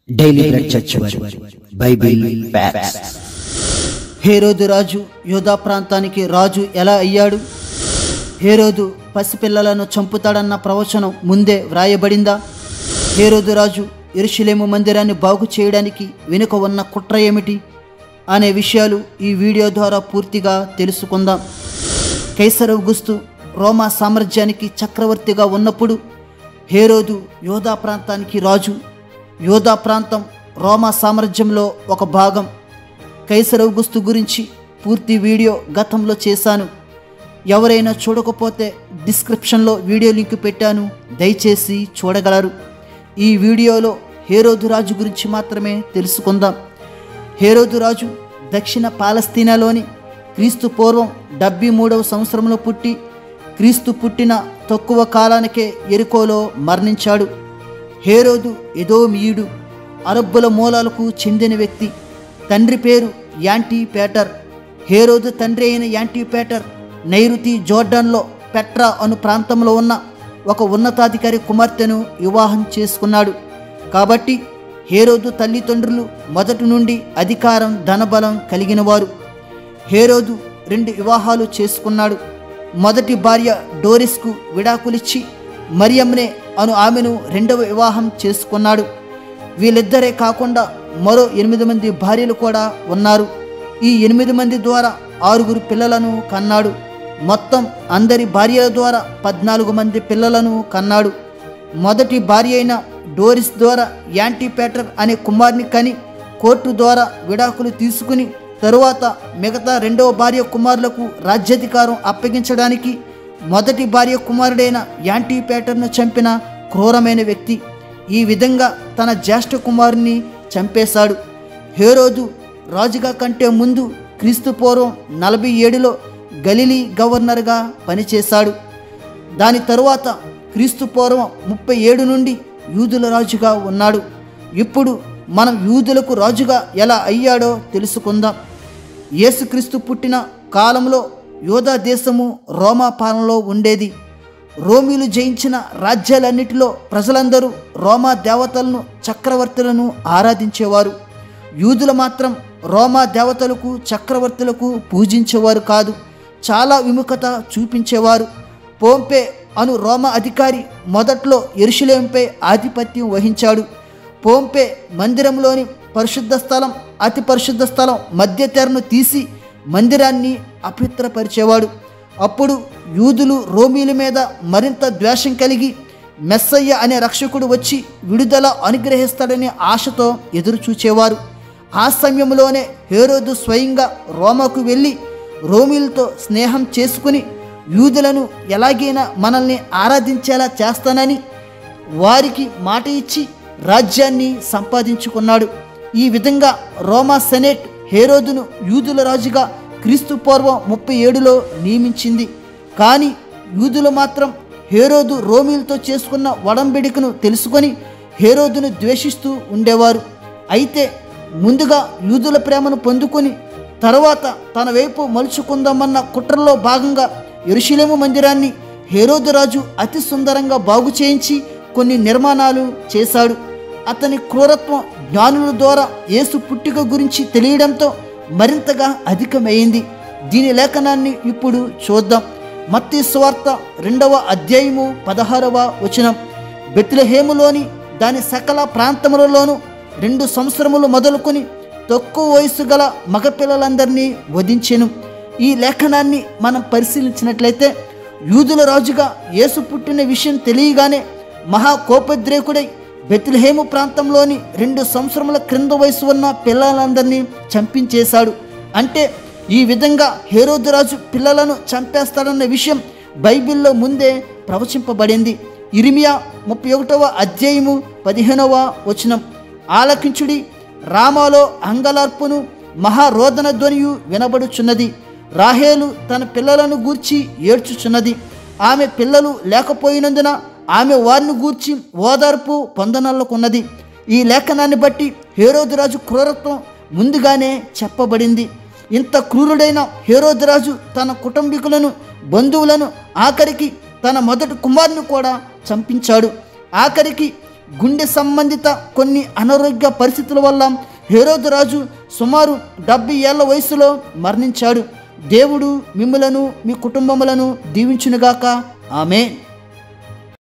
Daily bread church Bible facts. హేరోదు రాజు యూదా ప్రాంతానికి రాజు ఎలా అయ్యాడు? హేరోదు పసిపిల్లలను చంపుతాడన్న ప్రవచనం ముందే వ్రాయబడిందా? హేరోదు రాజు యెరూషలేము మందిరాన్ని బాగు చేయడానికి వెనుక ఉన్న కుట్ర ఏమిటి అనే విషయాలు ఈ వీడియో ద్వారా పూర్తిగా తెలుసుకుందాం. కైసర్ ఔగుస్తు రోమా సామ్రాజ్యానికి చక్రవర్తిగా ఉన్నప్పుడు హేరోదు యూదా ప్రాంతానికి రాజు. యూదా ప్రాంతం రోమా సామ్రాజ్యంలో ఒక భాగం. కైసర్ ఔగుస్తు గురించి పూర్తి వీడియో గతంలో చేశాను. ఎవరైనా చూడకపోతే డిస్క్రిప్షన్లో వీడియో లింక్ పెట్టాను, దయచేసి చూడగలరు. ఈ వీడియోలో హేరోదు రాజు గురించి మాత్రమే తెలుసుకుందాం. హేరోదు రాజు దక్షిణ పాలస్తీనాలోని క్రీస్తు పూర్వం 73వ సంవత్సరంలో పుట్టి క్రీస్తు పుట్టిన తక్కువ కాలానికే యెరికోలో మరణించాడు. హేరోదు ఎదోమీయుడు, అరబ్బుల మూలాలకు చెందిన వ్యక్తి. తండ్రి పేరు యాంటిపేటర్. హేరోదు తండ్రి అయిన యాంటిపేటర్ నైరుతి జోర్డాన్లో పెట్రా అను ప్రాంతంలో ఉన్న ఒక ఉన్నతాధికారి కుమార్తెను వివాహం చేసుకున్నాడు. కాబట్టి హేరోదు తల్లిదండ్రులు మొదటి నుండి అధికారం, ధనబలం కలిగిన వారు. హేరోదు 2 వివాహాలు చేసుకున్నాడు. మొదటి భార్య డోరిస్కు విడాకులిచ్చి మరియమ్నే అను ఆమెను 2వ వివాహం చేసుకున్నాడు. వీళ్ళిద్దరే కాకుండా మరో 8 మంది భార్యలు కూడా ఉన్నారు. ఈ 8 మంది ద్వారా 6 పిల్లలను కన్నాడు. మొత్తం అందరి భార్యల ద్వారా 14 మంది పిల్లలను కన్నాడు. మొదటి భార్య అయిన డోరిస్ ద్వారా యాంటిపేటర్ అనే కుమారుని కని కోర్టు ద్వారా విడాకులు తీసుకుని తరువాత మిగతా 2వ భార్య కుమారులకు రాజ్యాధికారం అప్పగించడానికి మొదటి భార్య కుమారుడైన యాంటిపేటర్ను చంపిన క్రూరమైన వ్యక్తి. ఈ విధంగా తన జ్యేష్ఠ కుమారుని చంపేశాడు. హేరోదు రాజుగా కంటే ముందు క్రీస్తు పూర్వం 47లో గలిలీ గవర్నర్గా పనిచేశాడు. దాని తరువాత క్రీస్తు పూర్వం 37 నుండి యూదుల రాజుగా ఉన్నాడు. ఇప్పుడు మనం యూదులకు రాజుగా ఎలా అయ్యాడో తెలుసుకుందాం. యేసుక్రీస్తు పుట్టిన కాలంలో యూదా దేశము రోమా పాలనలో ఉండేది. రోమీలు జయించిన రాజ్యాలన్నిటిలో ప్రజలందరూ రోమా దేవతలను, చక్రవర్తులను ఆరాధించేవారు. యూదులు మాత్రం రోమా దేవతలకు, చక్రవర్తులకు పూజించేవారు కాదు. చాలా విముఖత చూపించేవారు. పోంపే అను రోమా అధికారి మొదట్లో యెరూషలేముపై ఆధిపత్యం వహించాడు. పోంపే మందిరంలోని పరిశుద్ధ స్థలం, అతి పరిశుద్ధ స్థలం మధ్య తెరను తీసి మందిరాన్ని అపవిత్రపరిచేవాడు. అప్పుడు యూదులు రోమీల మీద మరింత ద్వేషం కలిగి మెస్సయ్య అనే రక్షకుడు వచ్చి విడుదల అనుగ్రహిస్తాడనే ఆశతో ఎదురు చూచేవారు. ఆ సమయంలోనే హేరోదు స్వయంగా రోమాకు వెళ్ళి రోమీలతో స్నేహం చేసుకుని యూదులను ఎలాగైనా మనల్ని ఆరాధించేలా చేస్తానని వారికి మాట ఇచ్చి రాజ్యాన్ని సంపాదించుకున్నాడు. ఈ విధంగా రోమా సెనేట్ హేరోదును యూదుల రాజుగా క్రీస్తు పూర్వం 37లో నియమించింది. కానీ యూదులు మాత్రం హేరోదు రోమీలతో చేసుకున్న ఒడంబడికను తెలుసుకొని హేరోదును ద్వేషిస్తూ ఉండేవారు. అయితే ముందుగా యూదుల ప్రేమను పొందుకొని తర్వాత తన వైపు మలుచుకుందామన్న కుట్రలో భాగంగా యెరూషలేము మందిరాన్ని హేరోదు రాజు అతి సుందరంగా బాగు చేయించి కొన్ని నిర్మాణాలు చేశాడు. అతని క్రూరత్వం జ్ఞానుల ద్వారా యేసు పుట్టుక గురించి తెలియడంతో మరింతగా అధికమైంది. దీని లేఖనాన్ని ఇప్పుడు చూద్దాం. మత్తయి సువార్త 2వ అధ్యాయము 16వ వచనం. బెత్లెహేములోని దాని సకల ప్రాంతములలోనూ 2 సంవత్సరములు మొదలుకొని తక్కువ వయసు గల మగపిల్లలందరినీ వధించెను. ఈ లేఖనాన్ని మనం పరిశీలించినట్లయితే యూదుల రాజుగా యేసు పుట్టిన విషయం తెలియగానే మహాకోపద్రేకుడై బెత్లెహేము ప్రాంతంలోని 2 సంవత్సరముల క్రింద వయసు ఉన్న పిల్లలందరినీ చంపించేశాడు. అంటే ఈ విధంగా హేరోదు రాజు పిల్లలను చంపేస్తాడన్న విషయం బైబిల్లో ముందే ప్రవచింపబడింది. ఇర్మియా 31వ అధ్యాయము 15వ వచనం. ఆలకించుడి, రామాలో అంగలార్పును మహారోదన ధ్వనియు వినబడుచున్నది. రాహేలు తన పిల్లలను గూర్చి ఏడ్చుచున్నది. ఆమె పిల్లలు లేకపోయినందున ఆమె వారిని గూర్చి ఓదార్పు పొందనల్లుకున్నది. ఈ లేఖనాన్ని బట్టి హేరోదు రాజు క్రూరత్వం ముందుగానే చెప్పబడింది. ఇంత క్రూరుడైన హేరోదు రాజు తన కుటుంబీకులను, బంధువులను, ఆఖరికి తన మొదటి కుమారుని కూడా చంపించాడు. ఆఖరికి గుండె సంబంధిత కొన్ని అనారోగ్య పరిస్థితుల వల్ల హేరోదు రాజు సుమారు 70 ఏళ్ల వయసులో మరణించాడు. దేవుడు మిమ్ములను మీ కుటుంబములను దీవించునుగాక. ఆమేన్.